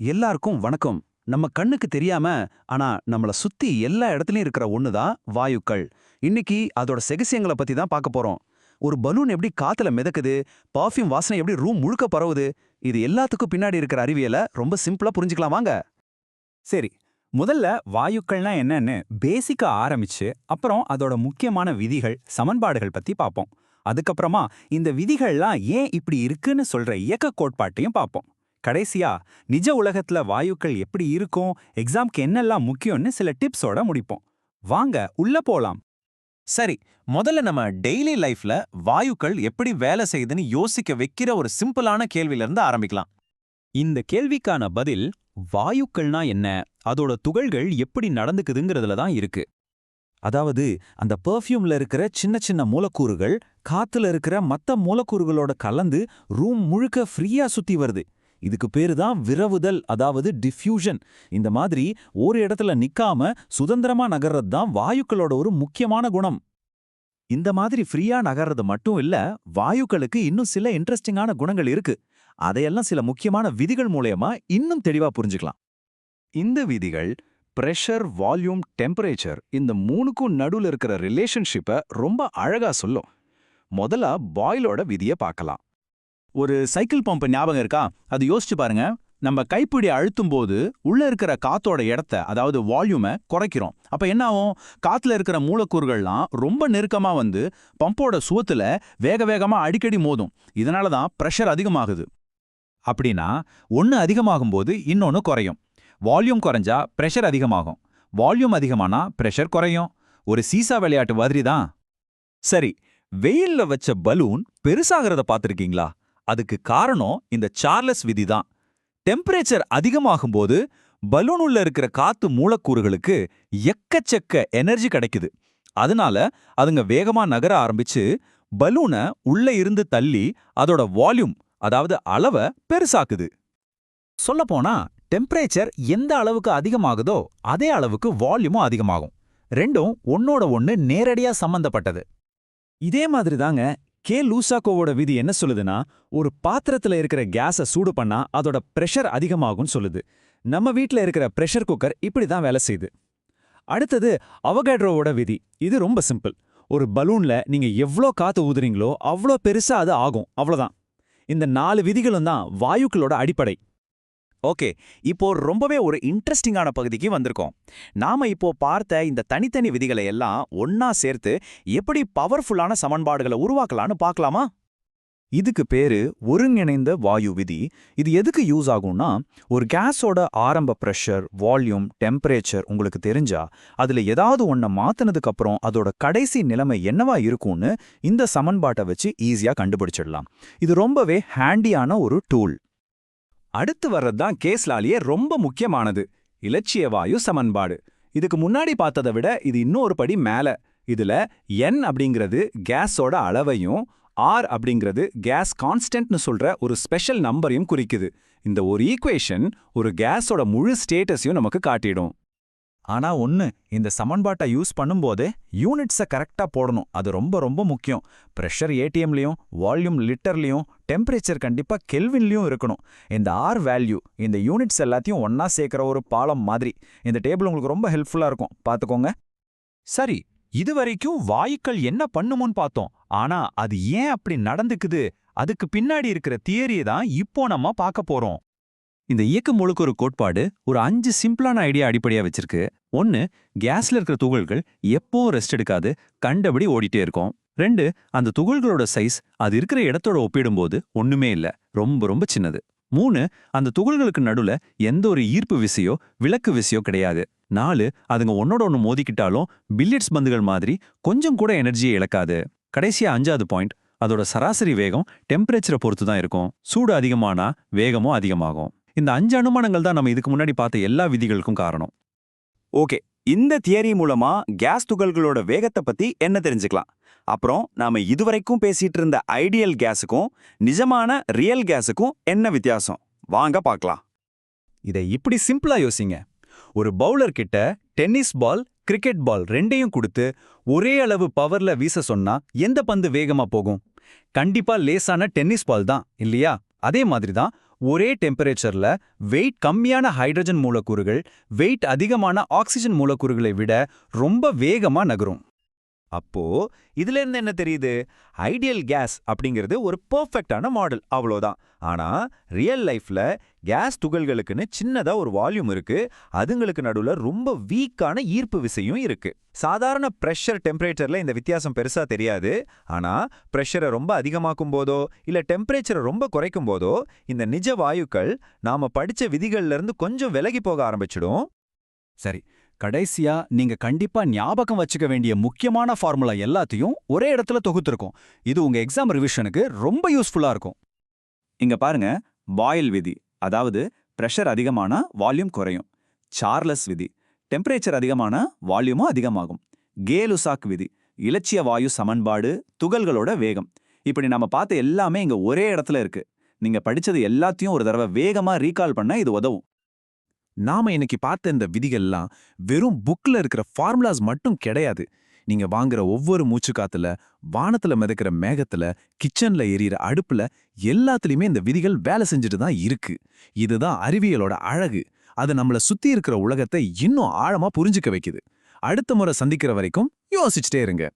எல்லாருக்கும் வணக்கம். நம்ம கண்ணுக்கு தெரியாம, ஆனா நம்மள சுத்தி எல்லா இடத்துலயும் இருக்கிற ஒண்ணுதான் வாயுக்கள். இன்னைக்கு அதோட ரகசியங்கள பத்தி தான் பார்க்க போறோம். ஒரு பலூன் எப்படி காத்துல மிதக்குது, பர்ஃப்யூம் வாசனை எப்படி ரூம் முழுக்க பரவுது, இது எல்லாத்துக்கும் பின்னாடி இருக்கிற அறிவியல ரொம்ப சிம்பிளா புரிஞ்சுக்கலாம் வாங்க. சரி. முதல்ல வாயுக்கள்னா என்னன்னு பேசிக்கா ஆரம்பிச்சு, அப்புறம் அதோட முக்கியமான விதிகள், சமன்பாடுகள் பத்தி பார்ப்போம். அதுக்கப்புறமா இந்த விதிகள்லாம் ஏன் இப்படி இருக்குன்னு சொல்ற இயக்க கோட்பாட்டையும் பார்ப்போம். கடைசியா நிஜ உலகத்துல வாயுக்கள் எப்படி இருக்கும், எக்ஸாம்க்கு என்னெல்லாம் முக்கியம்னு சில டிப்ஸோட முடிப்போம். வாங்க உள்ள போலாம். சரி, முதல்ல நம்ம டெய்லி லைஃப்ல வாயுக்கள் எப்படி வேலை செய்யுதுன்னு யோசிக்க வைக்கிற ஒரு சிம்பிளான கேள்வியில இருந்து ஆரம்பிக்கலாம். இந்த கேள்விக்கான பதில் வாயுக்கள்னா என்ன, அதோட துகள்கள் எப்படி நடந்துக்குதுங்கிறதுல தான் இருக்கு. அதாவது அந்த பெர்ஃப்யூம்ல இருக்கிற சின்ன சின்ன மூலக்கூறுகள் காத்துல இருக்கிற மத்த மூலக்கூறுகளோட கலந்து ரூம் முழுக்க ஃப்ரீயா சுத்தி வருது. இதுக்கு பேரு தான் விரவுதல், அதாவது டிஃப்யூஷன். இந்த மாதிரி ஒரு இடத்துல நிக்காம சுதந்திரமா நகர்றது தான் வாயுக்களோட ஒரு முக்கியமான குணம். இந்த மாதிரி ஃப்ரீயா நகர்றது மட்டும் இல்ல, வாயுக்களுக்கு இன்னும் சில இன்ட்ரெஸ்டிங்கான குணங்கள் இருக்கு. அதையெல்லாம் சில முக்கியமான விதிகள் மூலமா இன்னும் தெளிவா புரிஞ்சுக்கலாம். இந்த விதிகள் பிரஷர், வால்யூம், டெம்பரேச்சர் இந்த மூணுக்கும் நடுவுல இருக்கிற ரிலேஷன்ஷிப்பை ரொம்ப அழகா சொல்லும். முதல்ல பாயிலோட விதியை பார்க்கலாம். ஒரு சைக்கிள் பம்ப் ஞாபகம் இருக்கா? அது யோசிச்சு பாருங்க. நம்ம கைப்பிடி அழுத்தும் போது உள்ள இருக்கிற காத்தோட இடத்த, அதாவது வால்யூமை குறைக்கிறோம். அப்ப என்ன ஆகும்? காத்துல இருக்கிற மூலக்கூறுகள்லாம் ரொம்ப நெருக்கமா வந்து பம்போட சுவத்துல வேக வேகமா அடிக்கடி மோதும். இதனால தான் பிரஷர் அதிகமாகுது. அப்படின்னா ஒன்னு அதிகமாகும் போது இன்னொன்னு குறையும். வால்யூம் குறைஞ்சா பிரஷர் அதிகமாகும், வால்யூம் அதிகமானா பிரஷர் குறையும். ஒரு சீசா விளையாட்டு மாதிரி தான். சரி, வெயில்ல வச்ச பலூன் பெருசாகிறத பார்த்திருக்கீங்களா? அதுக்கு காரணம் இந்த சார்லஸ் விதி தான். டெம்பரேச்சர் அதிகமாகும்போது பலூன் உள்ள இருக்கிற காத்து மூலக்கூறுகளுக்கு எக்கச்சக்க எனர்ஜி கிடைக்குது. அதனால அதுங்க வேகமா நகர ஆரம்பிச்சு பலூனை உள்ள இருந்து தள்ளி அதோட வால்யூம், அதாவது அளவை பெருசாக்குது. சொல்லப்போனா டெம்பரேச்சர் எந்த அளவுக்கு அதிகமாகுதோ அதே அளவுக்கு வால்யூமும் அதிகமாகும். ரெண்டும் ஒன்னோட ஒன்னு நேரடியா சம்பந்தப்பட்டது. இதே மாதிரி தாங்க லூசாக்கோவோட விதி என்ன சொல்லுதுன்னா, ஒரு பாத்திரத்துல இருக்கிற கேஸை சூடு பண்ணா அதோட பிரஷர் அதிகமாகும்னு சொல்லுது. நம்ம வீட்ல இருக்கிற பிரஷர் குக்கர் இப்படி தான் வேலை செய்யுது. அடுத்தது அவகாட்ரோவோட விதி. இது ரொம்ப சிம்பிள். ஒரு பலூன்ல நீங்க எவ்ளோ காத்து ஊதுறீங்களோ அவ்ளோ பெருசா அது ஆகும், அவ்வளோதான். இந்த 4 விதிகளும் தான் வாயுக்களோட அடிப்படை. ஓகே, இப்போ ரொம்பவே ஒரு இன்ட்ரெஸ்டிங்கான பகுதிக்கு வந்திருக்கோம். நாம இப்போ பார்த்த இந்த தனித்தனி விதிகளை எல்லாம் ஒன்னா சேர்த்து எப்படி பவர்ஃபுல்லான சமன்பாடுகளை உருவாக்கலான்னு பார்க்கலாமா? இதுக்கு பேரு ஒருங்கிணைந்த வாயு விதி. இது எதுக்கு யூஸ் ஆகும்னா, ஒரு கேஸோட ஆரம்ப பிரஷர், வால்யூம், டெம்பரேச்சர் உங்களுக்கு தெரிஞ்சா அதுல ஏதாவது ஒன்ன மாத்தினதுக்கு அப்புறம் அதோட கடைசி நிலைமை என்னவா இருக்கும்னு இந்த சமன்பாட்டை வச்சு ஈஸியா கண்டுபிடிச்சிடலாம். இது ரொம்பவே ஹேண்டியான ஒரு டூல். அடுத்து வர்றதுதான் கேஸ்லாலேயே ரொம்ப முக்கியமானது, இலட்சிய வாயு சமன்பாடு. இதுக்கு முன்னாடி பார்த்ததை விட இது இன்னொரு படி மேல. இதுல N அப்படிங்கிறது கேஸோட அளவையும், R அப்படிங்கிறது கேஸ் கான்ஸ்டன்ட்னு சொல்ற ஒரு ஸ்பெஷல் நம்பரையும் குறிக்குது. இந்த ஒரு ஈக்குவேஷன் ஒரு கேஸோட முழு ஸ்டேட்டஸையும் நமக்கு காட்டிடும். ஆனா இந்த சமன்பாட்டை யூஸ் பண்ணும்போதே யூனிட்ஸை கரெக்டா போடணும். அது ரொம்ப ரொம்ப முக்கியம். பிரஷர் ஏடிஎம்லயும், வால்யூம் லிட்டர்லயும், டெம்பரேச்சர் கண்டிப்பா கெல்வின்லயும் இருக்கணும். இந்த R வேல்யூ இந்த யூனிட்ஸ் எல்லாத்தையும் ஒன்னா சேர்க்கிற ஒரு பாலம் மாதிரி. இந்த டேபிள் உங்களுக்கு ரொம்ப ஹெல்ப்ஃபுல்லா இருக்கும், பாத்துக்கோங்க. சரி, இதுவரைக்கும் வாயுக்கள் என்ன பண்ணுமுன்னு பார்த்தோம். ஆனா அது ஏன் அப்படி நடந்துக்குது, அதுக்கு பின்னாடி இருக்கிற தியரியை தான் இப்போ நம்ம பார்க்க போறோம். இந்த இயக்க மூலக்கூறு கோட்பாடு ஒரு 5 சிம்பிளான ஐடியா அடிப்படையா வச்சிருக்கு. 1, கேஸ்ல இருக்கிற துகள்கள் எப்பவும் ரெஸ்ட் எடுக்காது, கண்டபடி ஓடிட்டே இருக்கும். 2, அந்த துகள்களோட சைஸ் அது இருக்கிற இடத்தோட ஒப்பிடும்போது ஒண்ணுமே இல்ல, ரொம்ப ரொம்ப சின்னது. 3, அந்த துகள்களுக்கு நடுவுல எந்த ஒரு ஈர்ப்பு விசையோ விலக்கு விசையோ கிடையாது. 4, அதுங்க ஒன்னோட ஒன்று மோதிக்கிட்டாலும் பில்லியர்ட்ஸ் பந்துகள் மாதிரி கொஞ்சம் கூட எனர்ஜியை இழக்காது. கடைசியா 5வது பாயிண்ட், அதோட சராசரி வேகம் டெம்பரேச்சரை பொறுத்து தான் இருக்கும். சூடு அதிகமானா வேகமும் அதிகமாகும். இந்த 5 அனுமானங்கள் தான் நம்ம இதுக்கு முன்னாடி பார்த்த எல்லா விதிகளுக்கும் காரணம். ஓகே, இந்த தியரி மூலமா கேஸ் துகள்களோட வேகத்தை பத்தி என்ன தெரிஞ்சுக்கலாம். அப்புறம் நாம இதுவரைக்கும் பேசிட்டு இருந்த ஐடியல் கேஸுக்கும் நிஜமான ரியல் கேஸுக்கும் என்ன வித்தியாசம், வாங்க பார்க்கலாம். இதை இப்படி சிம்பிளா யோசிங்க. ஒரு பவுலர் கிட்ட டென்னிஸ் பால், கிரிக்கெட் பால் ரெண்டையும் கொடுத்து ஒரே அளவு பவர்ல வீச சொன்னா எந்த பந்து வேகமா போகும்? கண்டிப்பா லேசான டென்னிஸ் பால் தான், இல்லையா? அதே மாதிரி தான் ஒரே டெம்பரேச்சர்ல வெயிட் கம்மியான ஹைட்ரஜன் மூலக்கூறுகள் வெயிட் அதிகமான ஆக்சிஜன் மூலக்கூறுகளை விட ரொம்ப வேகமா நகரும். அப்போ இதுல இருந்து என்ன தெரியுது? ஐடியல் கேஸ் அப்படிங்கிறது ஒரு பெர்ஃபெக்ட்டான மாடல், அவ்வளோதான். ஆனா ரியல் லைஃப்ல கேஸ் துகள்களுக்குன்னு சின்னதா ஒரு வால்யூம் இருக்கு, அதுங்களுக்கு நடுவுல ரொம்ப வீக்கான ஈர்ப்பு விசையும் இருக்கு. சாதாரண பிரஷர் டெம்பரேச்சர்ல இந்த வித்தியாசம் பெருசா தெரியாது. ஆனா பிரஷரை ரொம்ப அதிகமாக்கும் போதோ இல்ல டெம்பரேச்சரை ரொம்ப குறைக்கும் போதோ இந்த நிஜ வாயுக்கள் நாம படிச்ச விதிகள்ல இருந்து கொஞ்சம் விலகி போக ஆரம்பிச்சிடும். சரி, கடைசியா நீங்க கண்டிப்பா ஞாபகம் வச்சுக்க வேண்டிய முக்கியமான ஃபார்முலா எல்லாத்தையும் ஒரே இடத்துல தொகுத்திருக்கோம். இது உங்க எக்ஸாம் ரிவிஷனுக்கு ரொம்ப யூஸ்ஃபுல்லா இருக்கும். இங்க பாருங்க, பாயில் விதி, அதாவது பிரஷர் அதிகமானா வால்யூம் குறையும். சார்லஸ் விதி, டெம்பரேச்சர் அதிகமானா வால்யூமும் அதிகமாகும். கே-லுசாக் விதி, இலட்சிய வாயு சமன்பாடு, துகள்களோட வேகம். இப்படி நம்ம பார்த்த எல்லாமே இங்க ஒரே இடத்துல இருக்கு. நீங்க படிச்சது எல்லாத்தையும் ஒரு தடவை வேகமா ரீகால் பண்ண இது உதவும். நாம இன்னைக்கு பார்த்த இந்த விதிகள்லாம் வெறும் புக்ல இருக்கிற ஃபார்முலாஸ் மட்டும் கிடையாது. நீங்க வாங்குற ஒவ்வொரு மூச்சு காத்துல, வானத்துல மிதக்கிற மேகத்துல, கிச்சன்ல எரியிற அடுப்புல எல்லாத்துலயுமே இந்த விதிகள் வேலை செஞ்சுட்டு தான் இருக்கு. இதுதான் அறிவியலோட அழகு. அது நம்மள சுத்தி இருக்கிற உலகத்தை இன்னும் ஆழமா புரிஞ்சுக்க வைக்குது. அடுத்த முறை சந்திக்கிற வரைக்கும் யோசிச்சுட்டே இருங்க.